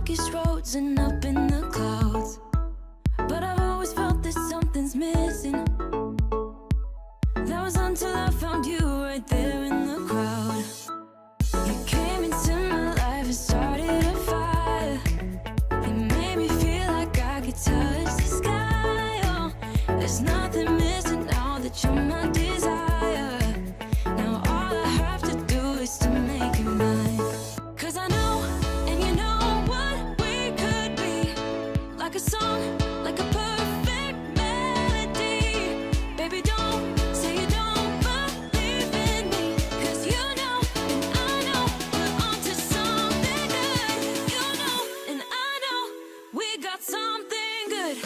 darkest roads and up in the clouds, but I've always felt that something's missing. That was until I found you right there in the crowd. You came into my life and started a fire. You made me feel like I could touch the sky. Oh, there's nothing missing now that you're my desire. Now all I have to do is to make you mine. 'Cause I know, and you know what we could be. Like a song, like a perfect melody. Baby, don't say you don't believe in me, 'cause you know, and I know we're onto something good. You know, and I know we got something good.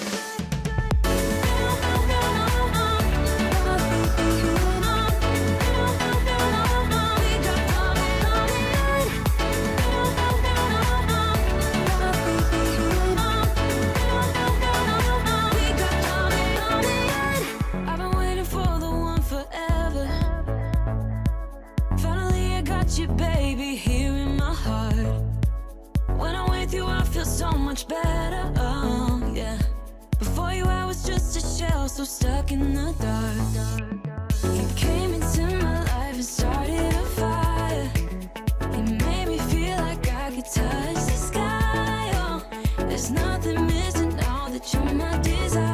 I've been waiting for the one forever. Finally I got you, baby, here in my heart. When I'm with you I feel so much better, oh yeah. Before you I was just a shell, so stuck in the dark. You came into my life and started a fire. You made me feel like I could touch the sky, oh. There's nothing missing now that you're my desire.